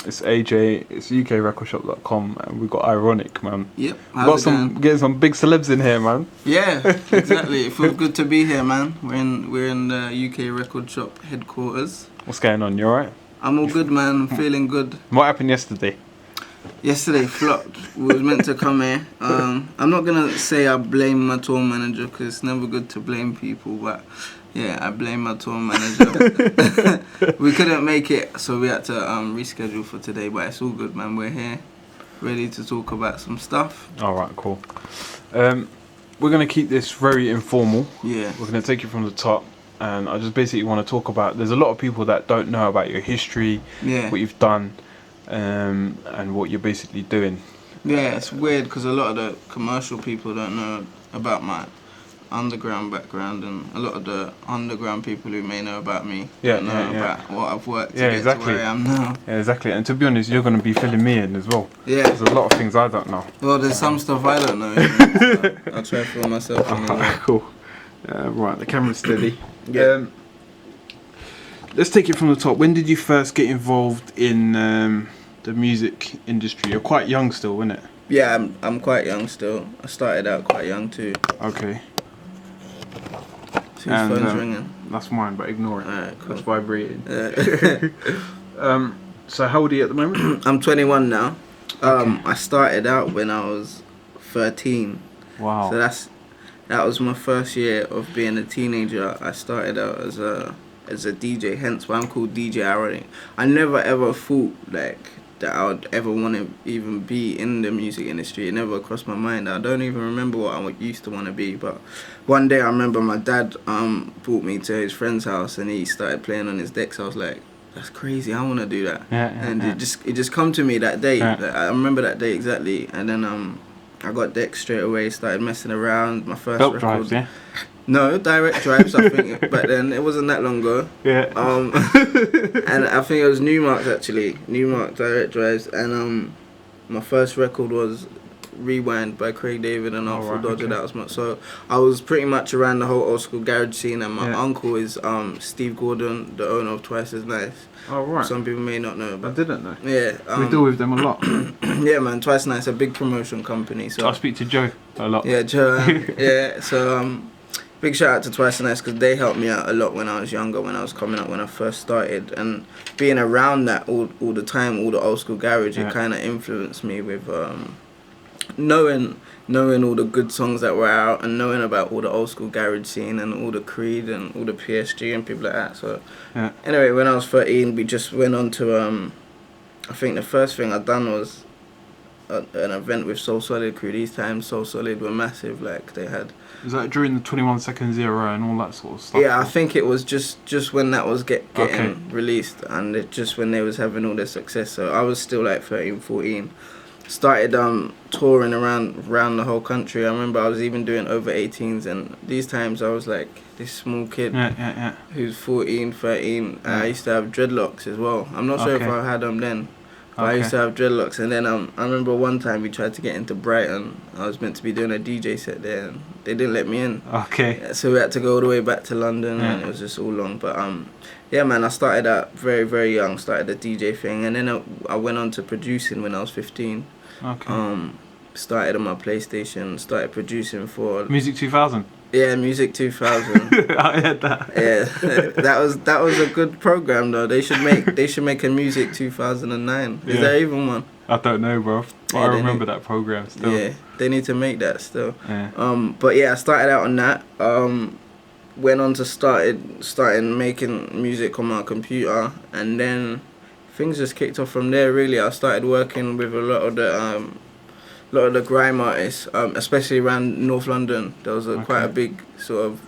It's AJ. It's UKRecordShop.com, and we've got Ironik, man. Yep. Getting some big celebs in here, man. Yeah, exactly. It feels good to be here, man. We're in the UK Record Shop headquarters. What's going on? You alright? I'm all good, man. I'm feeling good. What happened yesterday? Yesterday flopped. We was meant to come here. I'm not gonna say I blame my tour manager because it's never good to blame people, but yeah, I blame my tour manager. We couldn't make it, so we had to reschedule for today. But it's all good, man. We're here, ready to talk about some stuff. All right, cool. We're gonna keep this very informal. Yeah. We're gonna take it from the top, and I just basically want to talk about. There's a lot of people that don't know about your history, what you've done, and what you're basically doing. Yeah, it's weird because a lot of the commercial people don't know about my underground background, and a lot of the underground people who may know about me don't know about what I've worked to get to where I am now. Yeah, exactly. And to be honest, you're going to be filling me in as well. Yeah. There's a lot of things I don't know. Well, there's some stuff I don't know. So I'll try to fill myself in. Cool. Right, the camera's steady. Yeah. Let's take it from the top. When did you first get involved in the music industry? You're quite young still, isn't it? Yeah, I'm quite young still. I started out quite young too. Okay. Whose phone's ringing? That's mine, but ignore it. Alright, cool. That's vibrating. So how old are you at the moment? I'm 21 now. I started out when I was 13. Wow. So that was my first year of being a teenager. I started out as a DJ, hence why I'm called DJ Ironik. I never ever thought like that I would ever want to even be in the music industry. It never crossed my mind. I don't even remember what I used to want to be, but one day I remember my dad brought me to his friend's house and he started playing on his decks. I was like, that's crazy, I want to do that. It just come to me that day. Like, I remember that day exactly, and then I got decks straight away, started messing around. My first belt record. drives, yeah? No, direct drives, I think, but then it wasn't that long ago. Yeah. And I think it was Newmark actually, Newmark direct drives, and my first record was Rewind by Craig David and Artful Dodger. That was so I was pretty much around the whole old school garage scene, and my uncle is Steve Gordon, the owner of Twice as Nice. Oh right. Some people may not know, but I didn't know. Yeah. We deal with them a lot. Yeah, man. Twice as Nice, a big promotion company. So I speak to Joe a lot. Yeah, Joe. Yeah. So big shout out to Twice as Nice because they helped me out a lot when I was younger, when I was coming up, when I first started, and being around that all the time, all the old school garage, it kind of influenced me with knowing all the good songs that were out and knowing about all the old school garage scene and all the Creed and all the PSG and people like that. So anyway, when I was 13, we just went on to I think the first thing I done was an event with Soul Solid crew. These times Soul Solid were massive, like they had. Was that during the 21 Seconds era and all that sort of stuff? Yeah, I think it was just when that was getting released, and it just when they was having all their success. So I was still like 13, 14. Started touring around the whole country. I remember I was even doing over 18s, and these times I was like this small kid who's 14, 13. I used to have dreadlocks as well. I'm not sure if I had them then. I used to have dreadlocks, and then I remember one time we tried to get into Brighton. I was meant to be doing a DJ set there, and they didn't let me in. Okay. So we had to go all the way back to London, and it was just all long. But yeah, man, I started out very, very young. Started the DJ thing, and then I went on to producing when I was 15. Okay. Started on my PlayStation. Started producing for Music 2000. Yeah, Music 2000. I heard that. Yeah, that was a good program though. They should make a Music 2009. Is there even one? I don't know, bro. But I remember that program still. Yeah, they need to make that still. Yeah. But yeah, I started out on that. Went on to started making music on my computer, and then things just kicked off from there. Really, I started working with a lot of the grime artists, especially around North London. There was quite a big sort of.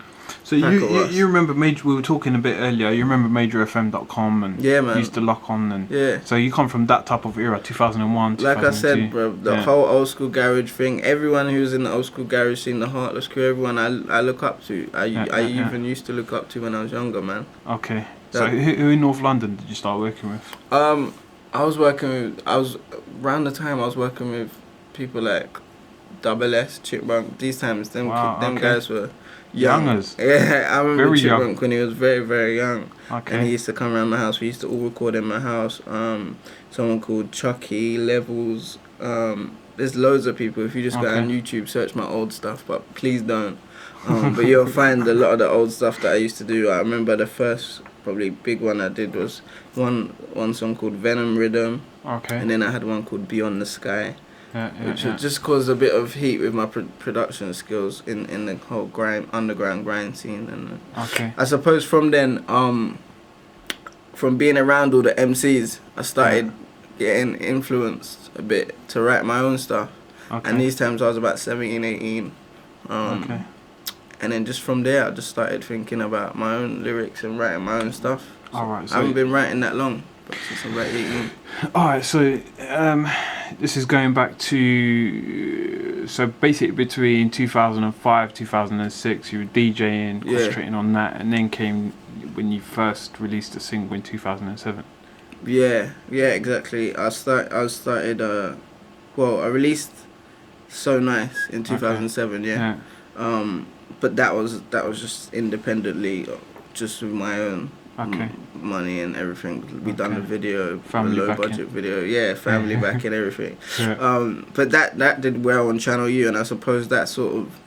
So you remember Major? We were talking a bit earlier. You remember MajorFM.com and man. Used to lock on and So you come from that type of era, 2001. Like I said, bro, the whole old school garage thing. Everyone who's in the old school garage scene, the Heartless crew, everyone I look up to. I even used to look up to when I was younger, man. Okay. So who in North London did you start working with? I was around the time I was working with people like Double S, Chipmunk. These times, them guys were Youngers. Yeah, I remember Very Chipmunk young. when he was very, very young. Okay. And he used to come around my house. We used to all record in my house. Someone called Chucky, Levels. There's loads of people. If you just go on YouTube, search my old stuff, but please don't. But you'll find a lot of the old stuff that I used to do. I remember the first probably big one I did was one song called Venom Rhythm. Okay. And then I had one called Beyond the Sky. Which just caused a bit of heat with my production skills in the whole underground grind scene. And I suppose from then, from being around all the MCs, I started getting influenced a bit to write my own stuff. And these times I was about 17, 18. And then just from there, I just started thinking about my own lyrics and writing my own stuff. So I haven't been writing that long, but since I'm about 18. Alright, so this is going back to, so basically between 2005, 2006, you were DJing, concentrating on that, and then came when you first released a single in 2007. Yeah, exactly. I released So Nice in 2007, but that was just independently, just with my own money and everything. We done the video, family low backing. budget video, family back and everything. But that did well on Channel U, and I suppose that sort of,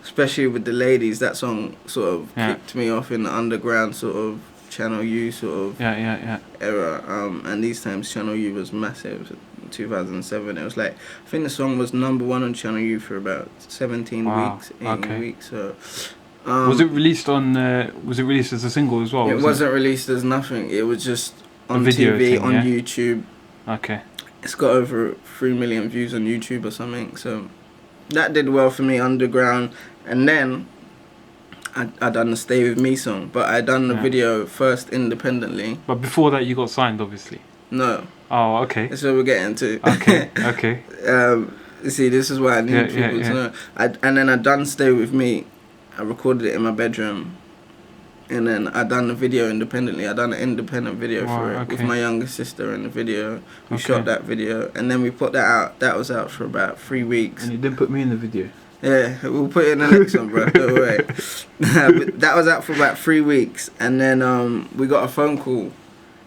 especially with the ladies, that song sort of kicked me off in the underground sort of Channel U sort of era. And these times Channel U was massive. In 2007, it was like, I think the song was #1 on Channel U for about 17 weeks, 18 weeks. So. Was it released as a single as well? It wasn't released as nothing. It was just on TV, on YouTube. Okay. It's got over 3 million views on YouTube or something. So that did well for me underground. And then I done the Stay With Me song, but I done the video first independently. But before that, you got signed, obviously. No. Oh, okay. That's what we're getting to. Okay. See, this is why I need people to know. And then I done Stay With Me. I recorded it in my bedroom, and then I done the video independently. I done an independent video for it with my younger sister in the video. We shot that video, and then we put that out. That was out for about 3 weeks. And you didn't put me in the video? Yeah, we'll put it in the next one, bro. Don't worry. But that was out for about 3 weeks, and then we got a phone call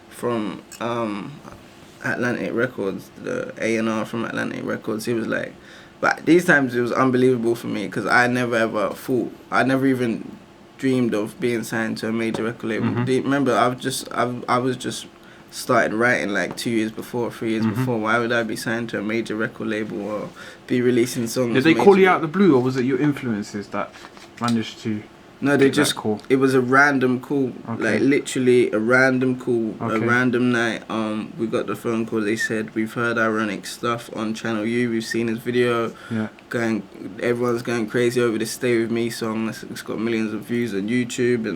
from Atlantic Records, the A&R from Atlantic Records. He was like, but these times it was unbelievable for me because I never even dreamed of being signed to a major record label. Remember, I was just started writing like 2 years before, 3 years before. Why would I be signed to a major record label or be releasing songs? Did they call you out the blue, or was it your influences that managed to? No, they just call. It was a random call, like literally a random call, a random night. We got the phone call. They said, we've heard Ironik stuff on Channel U. We've seen his video. Everyone's going crazy over this Stay With Me song. It's got millions of views on YouTube,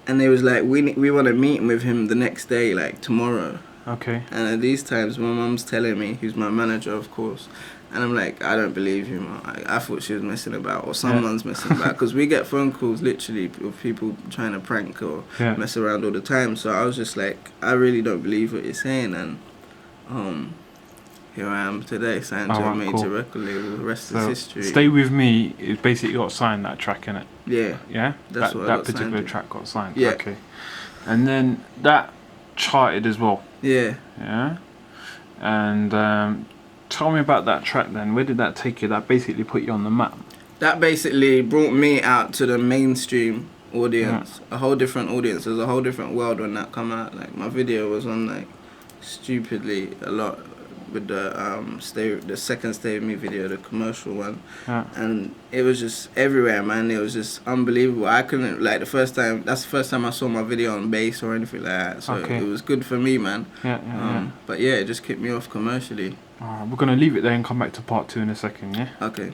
and they was like, we want to meet with him the next day, like tomorrow. And at these times, my mum's telling me, who's my manager, of course. And I'm like, I don't believe you, man. I thought she was messing about, or someone's messing about. Because we get phone calls, literally, of people trying to prank or mess around all the time. So I was just like, I really don't believe what you're saying. And here I am today, signed to a major record label. The rest is history. Stay With Me is basically got signed, that track, innit? Yeah. That's that particular track got signed. Yeah. Okay. And then that charted as well. Yeah. And tell me about that track then. Where did that take you? That basically put you on the map. That basically brought me out to the mainstream audience. A whole different audience. There's a whole different world when that come out. Like, my video was on like stupidly a lot with the second Stay With Me video, the commercial one. And it was just everywhere, man. It was just unbelievable. I couldn't, like, that's the first time I saw my video on bass or anything like that. So it was good for me, man. But yeah, it just kicked me off commercially. We're going to leave it there and come back to part 2 in a second, yeah? Okay.